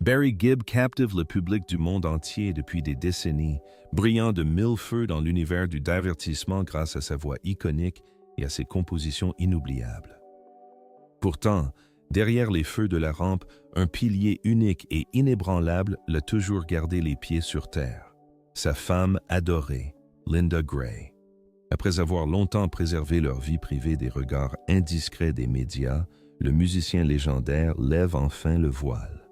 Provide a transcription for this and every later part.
Barry Gibb captive le public du monde entier depuis des décennies, brillant de mille feux dans l'univers du divertissement grâce à sa voix iconique et à ses compositions inoubliables. Pourtant, derrière les feux de la rampe, un pilier unique et inébranlable l'a toujours gardé les pieds sur terre. Sa femme adorée, Linda Gray. Après avoir longtemps préservé leur vie privée des regards indiscrets des médias, le musicien légendaire lève enfin le voile.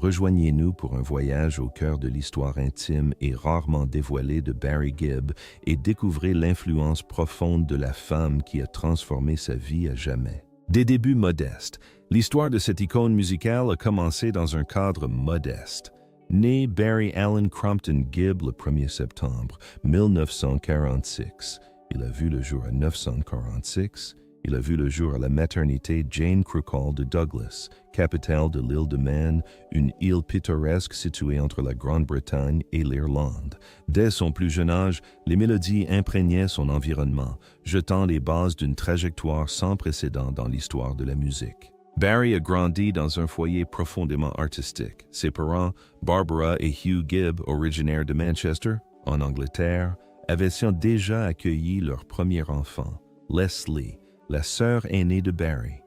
Rejoignez-nous pour un voyage au cœur de l'histoire intime et rarement dévoilée de Barry Gibb et découvrez l'influence profonde de la femme qui a transformé sa vie à jamais. Des débuts modestes, l'histoire de cette icône musicale a commencé dans un cadre modeste. Né Barry Allen Crompton Gibb le 1er septembre 1946, il a vu le jour à 946, il a vu le jour à la maternité Jane Crookall de Douglas, capitale de l'île de Man, une île pittoresque située entre la Grande-Bretagne et l'Irlande. Dès son plus jeune âge, les mélodies imprégnaient son environnement, jetant les bases d'une trajectoire sans précédent dans l'histoire de la musique. Barry a grandi dans un foyer profondément artistique. Ses parents, Barbara et Hugh Gibb, originaires de Manchester, en Angleterre, avaient déjà accueilli leur premier enfant, Leslie, la sœur aînée de Barry.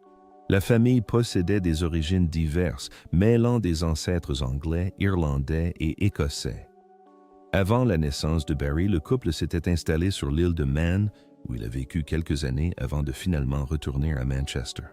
La famille possédait des origines diverses, mêlant des ancêtres anglais, irlandais et écossais. Avant la naissance de Barry, le couple s'était installé sur l'île de Man, où il a vécu quelques années avant de finalement retourner à Manchester.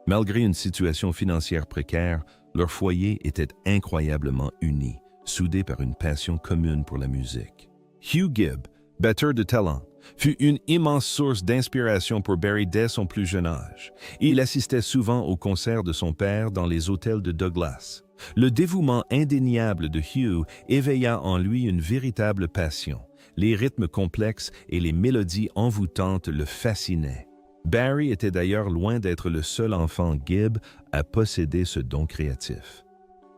Malgré une situation financière précaire, leur foyer était incroyablement uni, soudé par une passion commune pour la musique. Hugh Gibb, batteur de talent, fut une immense source d'inspiration pour Barry dès son plus jeune âge. Il assistait souvent aux concerts de son père dans les hôtels de Douglas. Le dévouement indéniable de Hugh éveilla en lui une véritable passion. Les rythmes complexes et les mélodies envoûtantes le fascinaient. Barry était d'ailleurs loin d'être le seul enfant Gibb à posséder ce don créatif.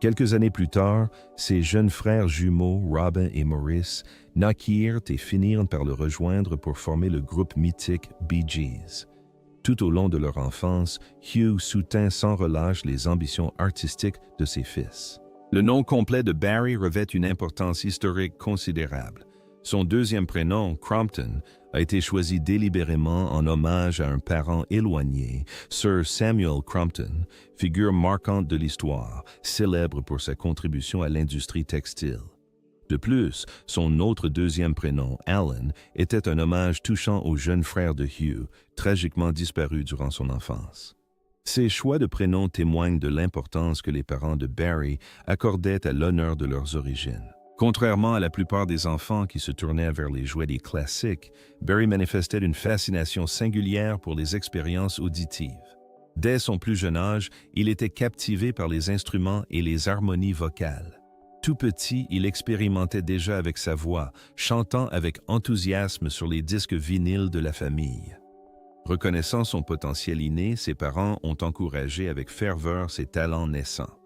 Quelques années plus tard, ses jeunes frères jumeaux, Robin et Maurice, naquirent et finirent par le rejoindre pour former le groupe mythique Bee Gees. Tout au long de leur enfance, Hugh soutint sans relâche les ambitions artistiques de ses fils. Le nom complet de Barry revêt une importance historique considérable. Son deuxième prénom, Crompton, a été choisi délibérément en hommage à un parent éloigné, Sir Samuel Crompton, figure marquante de l'histoire, célèbre pour sa contribution à l'industrie textile. De plus, son autre deuxième prénom, Alan, était un hommage touchant au jeune frère de Hugh, tragiquement disparu durant son enfance. Ces choix de prénoms témoignent de l'importance que les parents de Barry accordaient à l'honneur de leurs origines. Contrairement à la plupart des enfants qui se tournaient vers les jouets des classiques, Barry manifestait une fascination singulière pour les expériences auditives. Dès son plus jeune âge, il était captivé par les instruments et les harmonies vocales. Tout petit, il expérimentait déjà avec sa voix, chantant avec enthousiasme sur les disques vinyles de la famille. Reconnaissant son potentiel inné, ses parents ont encouragé avec ferveur ses talents naissants.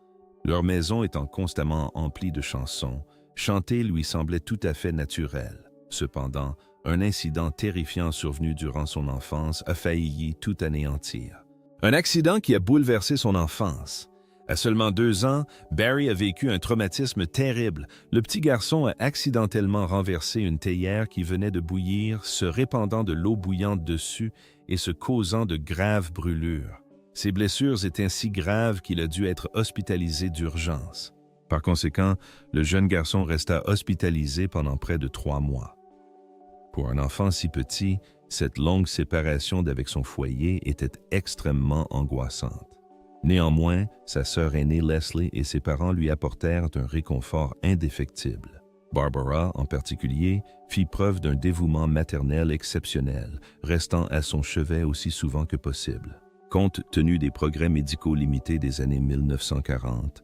Leur maison étant constamment emplie de chansons, chanter lui semblait tout à fait naturel. Cependant, un incident terrifiant survenu durant son enfance a failli tout anéantir. Un accident qui a bouleversé son enfance. À seulement 2 ans, Barry a vécu un traumatisme terrible. Le petit garçon a accidentellement renversé une théière qui venait de bouillir, se répandant de l'eau bouillante dessus et se causant de graves brûlures. Ses blessures étaient si graves qu'il a dû être hospitalisé d'urgence. Par conséquent, le jeune garçon resta hospitalisé pendant près de 3 mois. Pour un enfant si petit, cette longue séparation d'avec son foyer était extrêmement angoissante. Néanmoins, sa sœur aînée Leslie et ses parents lui apportèrent un réconfort indéfectible. Barbara, en particulier, fit preuve d'un dévouement maternel exceptionnel, restant à son chevet aussi souvent que possible. Compte tenu des progrès médicaux limités des années 1940,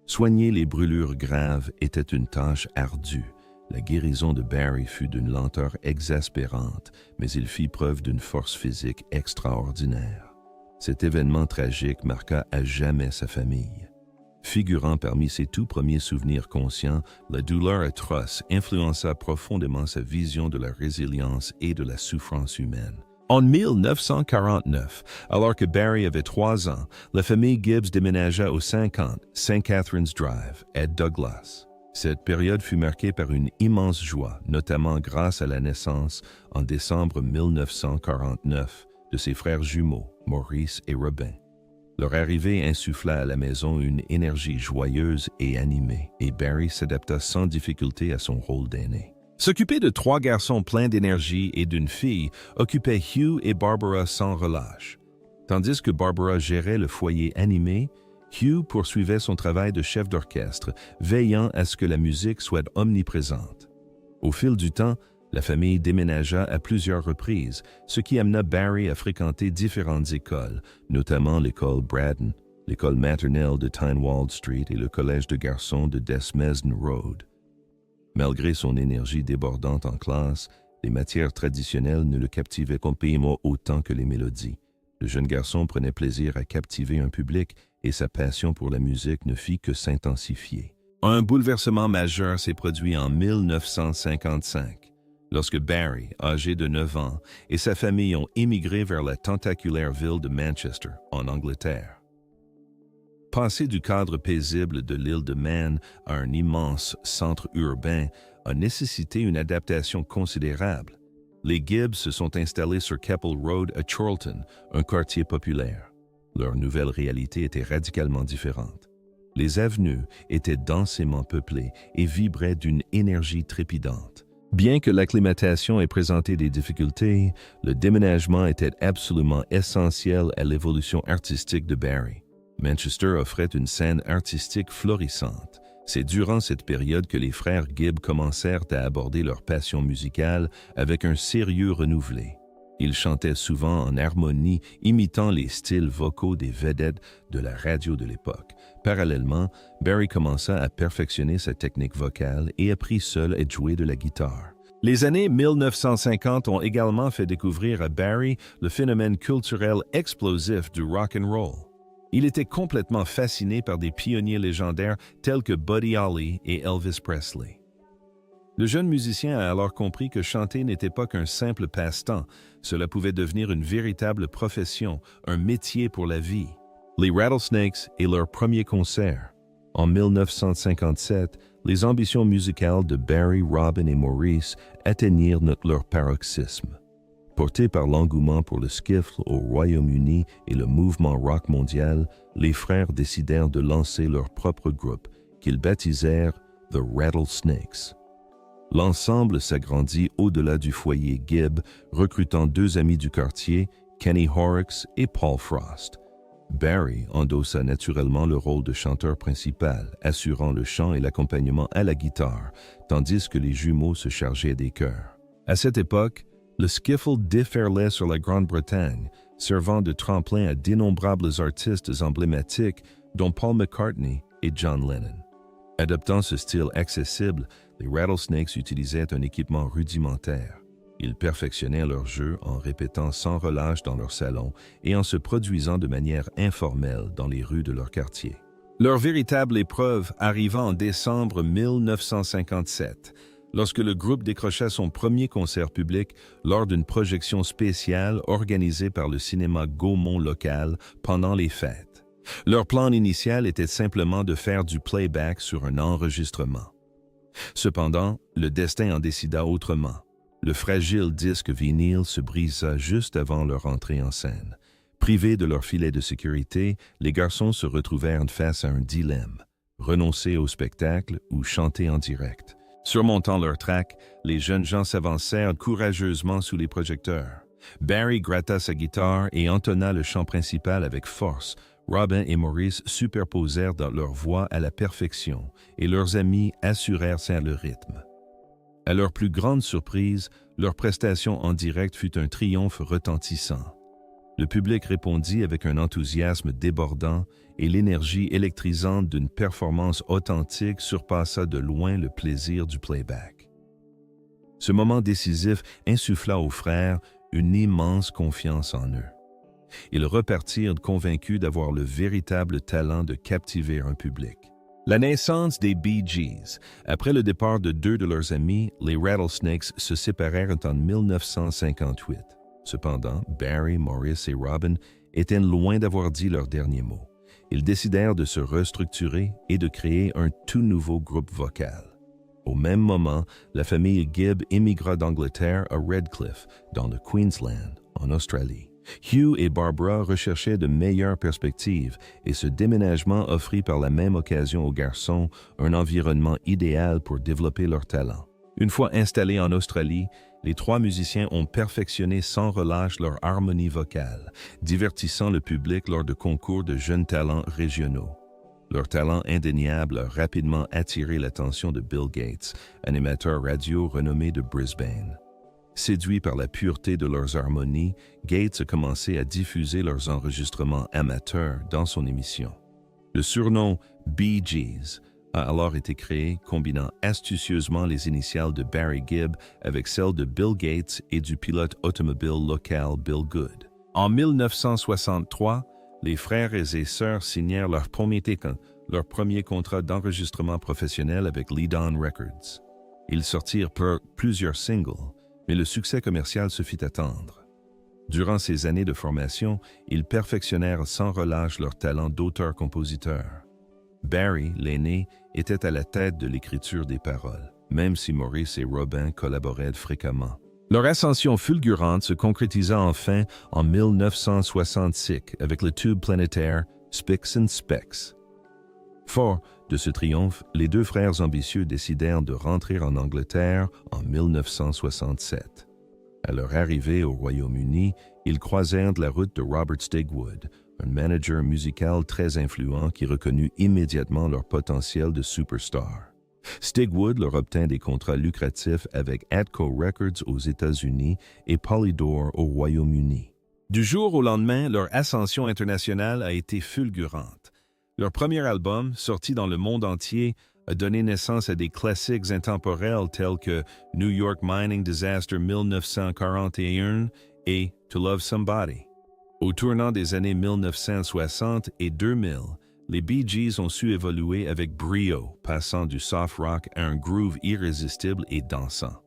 soigner les brûlures graves était une tâche ardue. La guérison de Barry fut d'une lenteur exaspérante, mais il fit preuve d'une force physique extraordinaire. Cet événement tragique marqua à jamais sa famille. Figurant parmi ses tout premiers souvenirs conscients, la douleur atroce influença profondément sa vision de la résilience et de la souffrance humaine. En 1949, alors que Barry avait 3 ans, la famille Gibbs déménagea au 50 St. Catherine's Drive, à Douglas. Cette période fut marquée par une immense joie, notamment grâce à la naissance, en décembre 1949, de ses frères jumeaux, Maurice et Robin. Leur arrivée insuffla à la maison une énergie joyeuse et animée, et Barry s'adapta sans difficulté à son rôle d'aîné. S'occuper de 3 garçons pleins d'énergie et d'une fille occupait Hugh et Barbara sans relâche. Tandis que Barbara gérait le foyer animé, Hugh poursuivait son travail de chef d'orchestre, veillant à ce que la musique soit omniprésente. Au fil du temps, la famille déménagea à plusieurs reprises, ce qui amena Barry à fréquenter différentes écoles, notamment l'école Braddon, l'école maternelle de Tynewald Street et le collège de garçons de Desmesne Road. Malgré son énergie débordante en classe, les matières traditionnelles ne le captivaient complètement autant que les mélodies. Le jeune garçon prenait plaisir à captiver un public et sa passion pour la musique ne fit que s'intensifier. Un bouleversement majeur s'est produit en 1955, lorsque Barry, âgé de 9 ans, et sa famille ont émigré vers la tentaculaire ville de Manchester, en Angleterre. Passer du cadre paisible de l'île de Man à un immense centre urbain a nécessité une adaptation considérable. Les Gibbs se sont installés sur Keppel Road à Chorlton, un quartier populaire. Leur nouvelle réalité était radicalement différente. Les avenues étaient densément peuplées et vibraient d'une énergie trépidante. Bien que l'acclimatation ait présenté des difficultés, le déménagement était absolument essentiel à l'évolution artistique de Barry. Manchester offrait une scène artistique florissante. C'est durant cette période que les frères Gibb commencèrent à aborder leur passion musicale avec un sérieux renouvelé. Ils chantaient souvent en harmonie, imitant les styles vocaux des vedettes de la radio de l'époque. Parallèlement, Barry commença à perfectionner sa technique vocale et apprit seul à jouer de la guitare. Les années 1950 ont également fait découvrir à Barry le phénomène culturel explosif du rock and roll. Il était complètement fasciné par des pionniers légendaires tels que Buddy Holly et Elvis Presley. Le jeune musicien a alors compris que chanter n'était pas qu'un simple passe-temps, cela pouvait devenir une véritable profession, un métier pour la vie. Les Rattlesnakes et leur premier concert. En 1957, les ambitions musicales de Barry, Robin et Maurice atteignirent leur paroxysme. Portés par l'engouement pour le skiffle au Royaume-Uni et le mouvement rock mondial, les frères décidèrent de lancer leur propre groupe, qu'ils baptisèrent The Rattlesnakes. L'ensemble s'agrandit au-delà du foyer Gibb, recrutant 2 amis du quartier, Kenny Horrocks et Paul Frost. Barry endossa naturellement le rôle de chanteur principal, assurant le chant et l'accompagnement à la guitare, tandis que les jumeaux se chargeaient des chœurs. À cette époque, le skiffle déferlait sur la Grande-Bretagne, servant de tremplin à d'innombrables artistes emblématiques, dont Paul McCartney et John Lennon. Adoptant ce style accessible, les Rattlesnakes utilisaient un équipement rudimentaire. Ils perfectionnaient leur jeu en répétant sans relâche dans leur salon et en se produisant de manière informelle dans les rues de leur quartier. Leur véritable épreuve arriva en décembre 1957, lorsque le groupe décrocha son premier concert public lors d'une projection spéciale organisée par le cinéma Gaumont local pendant les fêtes. Leur plan initial était simplement de faire du playback sur un enregistrement. Cependant, le destin en décida autrement. Le fragile disque vinyle se brisa juste avant leur entrée en scène. Privés de leur filet de sécurité, les garçons se retrouvèrent face à un dilemme: renoncer au spectacle ou chanter en direct. Surmontant leur trac, les jeunes gens s'avancèrent courageusement sous les projecteurs. Barry gratta sa guitare et entonna le chant principal avec force. Robin et Maurice superposèrent dans leur voix à la perfection et leurs amis assurèrent le rythme. À leur plus grande surprise, leur prestation en direct fut un triomphe retentissant. Le public répondit avec un enthousiasme débordant et l'énergie électrisante d'une performance authentique surpassa de loin le plaisir du playback. Ce moment décisif insuffla aux frères une immense confiance en eux. Ils repartirent convaincus d'avoir le véritable talent de captiver un public. La naissance des Bee Gees. Après le départ de 2 de leurs amis, les Rattlesnakes se séparèrent en 1958. Cependant, Barry, Maurice et Robin étaient loin d'avoir dit leur dernier mot. Ils décidèrent de se restructurer et de créer un tout nouveau groupe vocal. Au même moment, la famille Gibb émigra d'Angleterre à Redcliffe, dans le Queensland, en Australie. Hugh et Barbara recherchaient de meilleures perspectives et ce déménagement offrit par la même occasion aux garçons un environnement idéal pour développer leur talent. Une fois installés en Australie, les trois musiciens ont perfectionné sans relâche leur harmonie vocale, divertissant le public lors de concours de jeunes talents régionaux. Leur talent indéniable a rapidement attiré l'attention de Bill Gates, animateur radio renommé de Brisbane. Séduit par la pureté de leurs harmonies, Gates a commencé à diffuser leurs enregistrements amateurs dans son émission. Le surnom Bee Gees a alors été créé, combinant astucieusement les initiales de Barry Gibb avec celles de Bill Gates et du pilote automobile local Bill Good. En 1963, les frères et sœurs signèrent leur premier contrat d'enregistrement professionnel avec Lead-On Records. Ils sortirent plusieurs singles, mais le succès commercial se fit attendre. Durant ces années de formation, ils perfectionnèrent sans relâche leur talent d'auteur-compositeur. Barry, l'aîné, était à la tête de l'écriture des paroles, même si Maurice et Robin collaboraient fréquemment. Leur ascension fulgurante se concrétisa enfin en 1966 avec le tube planétaire Spicks and Specks. Forts de ce triomphe, les deux frères ambitieux décidèrent de rentrer en Angleterre en 1967. À leur arrivée au Royaume-Uni, ils croisèrent la route de Robert Stigwood, un manager musical très influent qui reconnut immédiatement leur potentiel de superstar. Stigwood leur obtint des contrats lucratifs avec Atco Records aux États-Unis et Polydor au Royaume-Uni. Du jour au lendemain, leur ascension internationale a été fulgurante. Leur premier album, sorti dans le monde entier, a donné naissance à des classiques intemporels tels que New York Mining Disaster 1941 et To Love Somebody. Au tournant des années 1960 et 2000, les Bee Gees ont su évoluer avec brio, passant du soft rock à un groove irrésistible et dansant.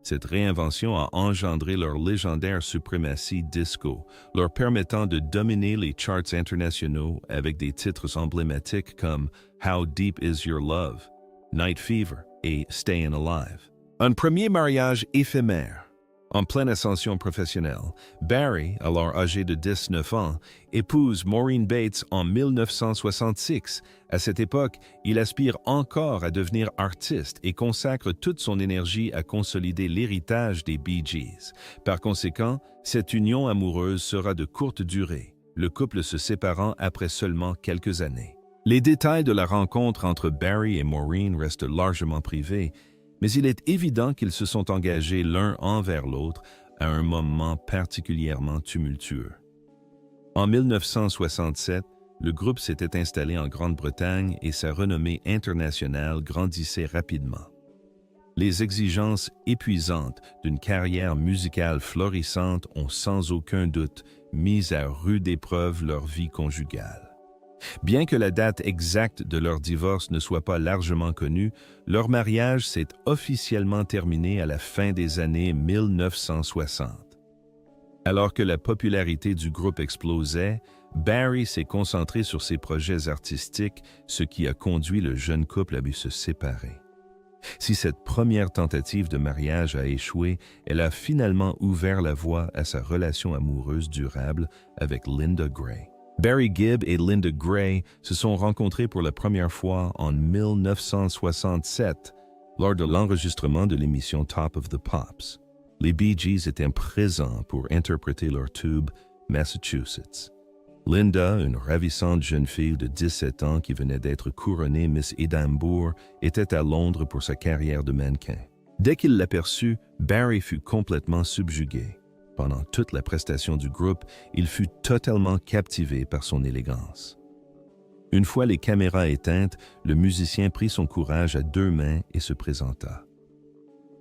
Cette réinvention a engendré leur légendaire suprématie disco, leur permettant de dominer les charts internationaux avec des titres emblématiques comme How Deep Is Your Love, Night Fever et Stayin' Alive. Un premier mariage éphémère. En pleine ascension professionnelle, Barry, alors âgé de 19 ans, épouse Maureen Bates en 1966. À cette époque, il aspire encore à devenir artiste et consacre toute son énergie à consolider l'héritage des Bee Gees. Par conséquent, cette union amoureuse sera de courte durée, le couple se séparant après seulement quelques années. Les détails de la rencontre entre Barry et Maureen restent largement privés, mais il est évident qu'ils se sont engagés l'un envers l'autre à un moment particulièrement tumultueux. En 1967, le groupe s'était installé en Grande-Bretagne et sa renommée internationale grandissait rapidement. Les exigences épuisantes d'une carrière musicale florissante ont sans aucun doute mis à rude épreuve leur vie conjugale. Bien que la date exacte de leur divorce ne soit pas largement connue, leur mariage s'est officiellement terminé à la fin des années 1960. Alors que la popularité du groupe explosait, Barry s'est concentré sur ses projets artistiques, ce qui a conduit le jeune couple à se séparer. Si cette première tentative de mariage a échoué, elle a finalement ouvert la voie à sa relation amoureuse durable avec Linda Gray. Barry Gibb et Linda Gray se sont rencontrés pour la première fois en 1967 lors de l'enregistrement de l'émission Top of the Pops. Les Bee Gees étaient présents pour interpréter leur tube Massachusetts. Linda, une ravissante jeune fille de 17 ans qui venait d'être couronnée Miss Édimbourg, était à Londres pour sa carrière de mannequin. Dès qu'il l'aperçut, Barry fut complètement subjugué. Pendant toute la prestation du groupe, il fut totalement captivé par son élégance. Une fois les caméras éteintes, le musicien prit son courage à deux mains et se présenta.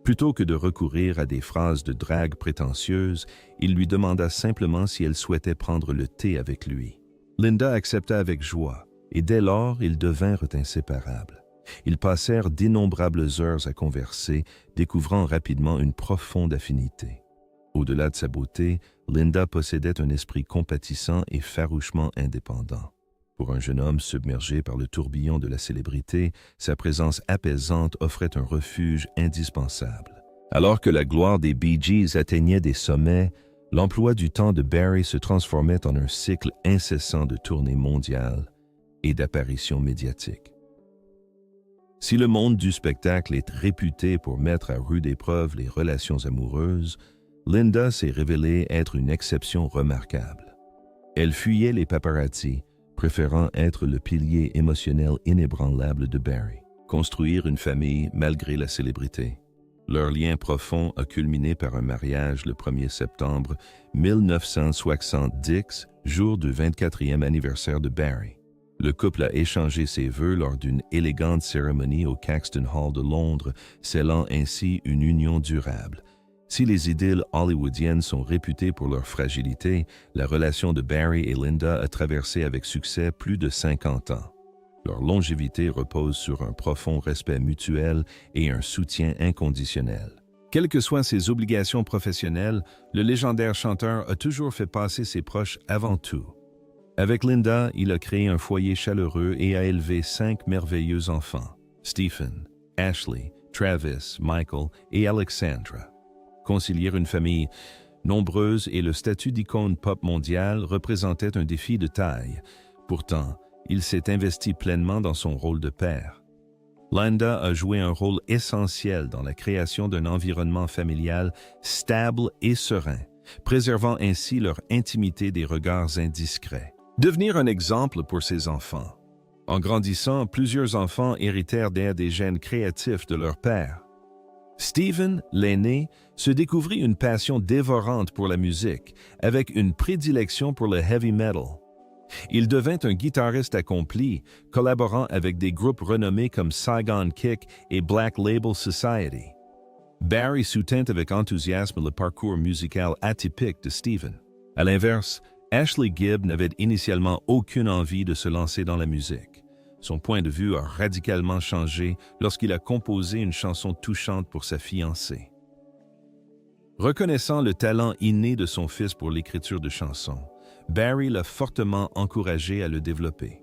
Plutôt que de recourir à des phrases de drague prétentieuses, il lui demanda simplement si elle souhaitait prendre le thé avec lui. Linda accepta avec joie, et dès lors, ils devinrent inséparables. Ils passèrent d'innombrables heures à converser, découvrant rapidement une profonde affinité. Au-delà de sa beauté, Linda possédait un esprit compatissant et farouchement indépendant. Pour un jeune homme submergé par le tourbillon de la célébrité, sa présence apaisante offrait un refuge indispensable. Alors que la gloire des Bee Gees atteignait des sommets, l'emploi du temps de Barry se transformait en un cycle incessant de tournées mondiales et d'apparitions médiatiques. Si le monde du spectacle est réputé pour mettre à rude épreuve les relations amoureuses, Linda s'est révélée être une exception remarquable. Elle fuyait les paparazzi, préférant être le pilier émotionnel inébranlable de Barry. Construire une famille malgré la célébrité. Leur lien profond a culminé par un mariage le 1er septembre 1970, jour du 24e anniversaire de Barry. Le couple a échangé ses vœux lors d'une élégante cérémonie au Caxton Hall de Londres, scellant ainsi une union durable. Si les idylles hollywoodiennes sont réputées pour leur fragilité, la relation de Barry et Linda a traversé avec succès plus de 50 ans. Leur longévité repose sur un profond respect mutuel et un soutien inconditionnel. Quelles que soient ses obligations professionnelles, le légendaire chanteur a toujours fait passer ses proches avant tout. Avec Linda, il a créé un foyer chaleureux et a élevé 5 merveilleux enfants, Stephen, Ashley, Travis, Michael et Alexandra. Concilier une famille nombreuse et le statut d'icône pop mondiale représentait un défi de taille. Pourtant, il s'est investi pleinement dans son rôle de père. Linda a joué un rôle essentiel dans la création d'un environnement familial stable et serein, préservant ainsi leur intimité des regards indiscrets. Devenir un exemple pour ses enfants. En grandissant, plusieurs enfants héritèrent des gènes créatifs de leur père. Stephen, l'aîné, se découvrit une passion dévorante pour la musique, avec une prédilection pour le heavy metal. Il devint un guitariste accompli, collaborant avec des groupes renommés comme Saigon Kick et Black Label Society. Barry soutint avec enthousiasme le parcours musical atypique de Stephen. À l'inverse, Ashley Gibb n'avait initialement aucune envie de se lancer dans la musique. Son point de vue a radicalement changé lorsqu'il a composé une chanson touchante pour sa fiancée. Reconnaissant le talent inné de son fils pour l'écriture de chansons, Barry l'a fortement encouragé à le développer.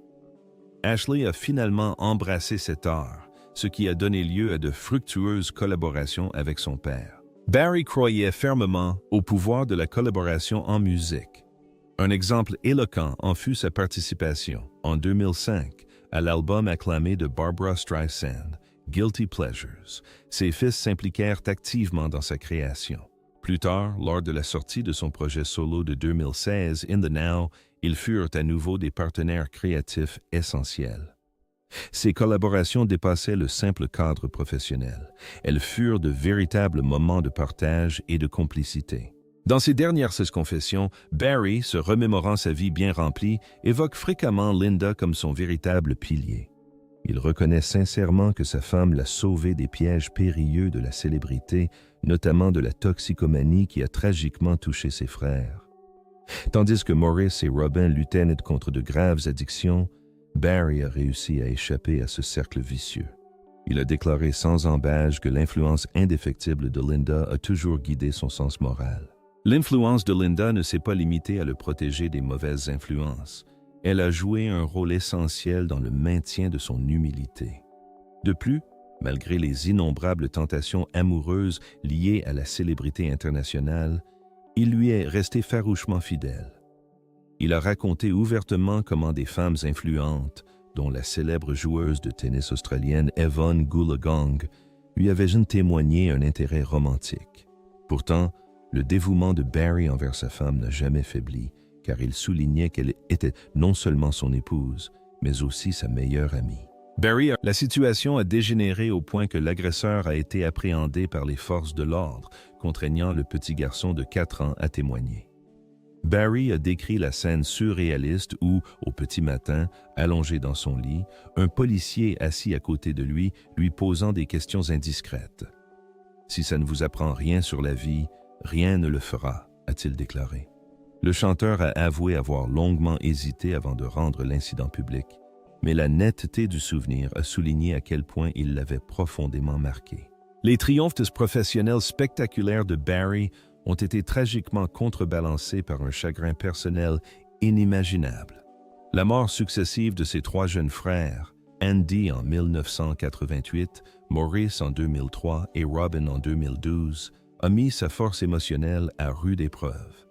Ashley a finalement embrassé cet art, ce qui a donné lieu à de fructueuses collaborations avec son père. Barry croyait fermement au pouvoir de la collaboration en musique. Un exemple éloquent en fut sa participation, en 2005, à l'album acclamé de Barbra Streisand, Guilty Pleasures. Ses fils s'impliquèrent activement dans sa création. Plus tard, lors de la sortie de son projet solo de 2016, In the Now, ils furent à nouveau des partenaires créatifs essentiels. Ces collaborations dépassaient le simple cadre professionnel. Elles furent de véritables moments de partage et de complicité. Dans ses dernières confessions, Barry, se remémorant sa vie bien remplie, évoque fréquemment Linda comme son véritable pilier. Il reconnaît sincèrement que sa femme l'a sauvé des pièges périlleux de la célébrité, notamment de la toxicomanie qui a tragiquement touché ses frères. Tandis que Maurice et Robin luttaient contre de graves addictions, Barry a réussi à échapper à ce cercle vicieux. Il a déclaré sans ambages que l'influence indéfectible de Linda a toujours guidé son sens moral. L'influence de Linda ne s'est pas limitée à le protéger des mauvaises influences. Elle a joué un rôle essentiel dans le maintien de son humilité. De plus, malgré les innombrables tentations amoureuses liées à la célébrité internationale, il lui est resté farouchement fidèle. Il a raconté ouvertement comment des femmes influentes, dont la célèbre joueuse de tennis australienne Evonne Goolagong, lui avaient témoigné un intérêt romantique. Pourtant, le dévouement de Barry envers sa femme n'a jamais faibli, car il soulignait qu'elle était non seulement son épouse, mais aussi sa meilleure amie. La situation a dégénéré au point que l'agresseur a été appréhendé par les forces de l'ordre, contraignant le petit garçon de 4 ans à témoigner. Barry a décrit la scène surréaliste où, au petit matin, allongé dans son lit, un policier assis à côté de lui posant des questions indiscrètes. « Si ça ne vous apprend rien sur la vie, rien ne le fera », a-t-il déclaré. Le chanteur a avoué avoir longuement hésité avant de rendre l'incident public, mais la netteté du souvenir a souligné à quel point il l'avait profondément marqué. Les triomphes professionnels spectaculaires de Barry ont été tragiquement contrebalancés par un chagrin personnel inimaginable. La mort successive de ses 3 jeunes frères, Andy en 1988, Maurice en 2003 et Robin en 2012, a mis sa force émotionnelle à rude épreuve.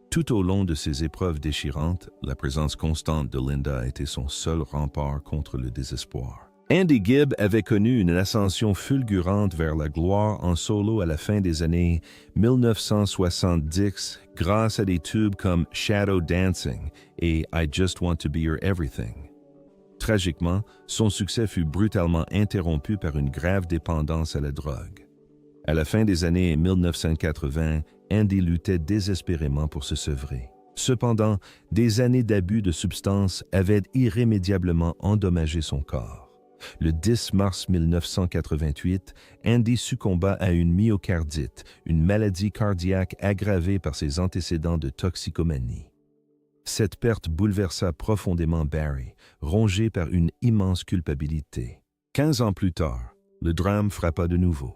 Tout au long de ces épreuves déchirantes, la présence constante de Linda a été son seul rempart contre le désespoir. Andy Gibb avait connu une ascension fulgurante vers la gloire en solo à la fin des années 1970 grâce à des tubes comme Shadow Dancing et I Just Want to Be Your Everything. Tragiquement, son succès fut brutalement interrompu par une grave dépendance à la drogue. À la fin des années 1980, Andy luttait désespérément pour se sevrer. Cependant, des années d'abus de substances avaient irrémédiablement endommagé son corps. Le 10 mars 1988, Andy succomba à une myocardite, une maladie cardiaque aggravée par ses antécédents de toxicomanie. Cette perte bouleversa profondément Barry, rongé par une immense culpabilité. 15 ans plus tard, le drame frappa de nouveau.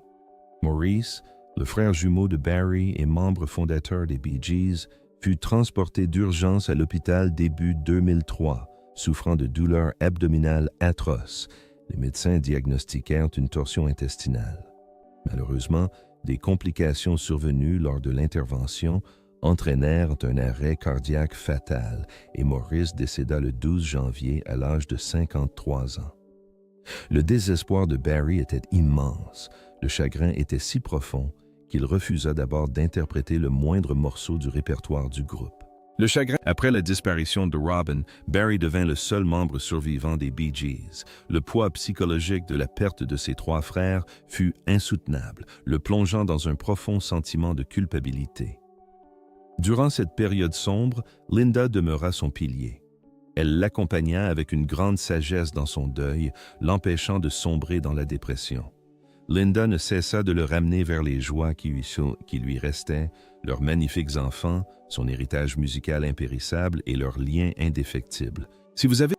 Maurice, le frère jumeau de Barry et membre fondateur des Bee Gees, fut transporté d'urgence à l'hôpital début 2003, souffrant de douleurs abdominales atroces. Les médecins diagnostiquèrent une torsion intestinale. Malheureusement, des complications survenues lors de l'intervention entraînèrent un arrêt cardiaque fatal et Maurice décéda le 12 janvier à l'âge de 53 ans. Le désespoir de Barry était immense. Le chagrin était si profond qu'il refusa d'abord d'interpréter le moindre morceau du répertoire du groupe. Le chagrin. Après la disparition de Robin, Barry devint le seul membre survivant des Bee Gees. Le poids psychologique de la perte de ses 3 frères fut insoutenable, le plongeant dans un profond sentiment de culpabilité. Durant cette période sombre, Linda demeura son pilier. Elle l'accompagna avec une grande sagesse dans son deuil, l'empêchant de sombrer dans la dépression. Linda ne cessa de le ramener vers les joies qui lui restaient, leurs magnifiques enfants, son héritage musical impérissable et leurs liens indéfectibles. Si vous avez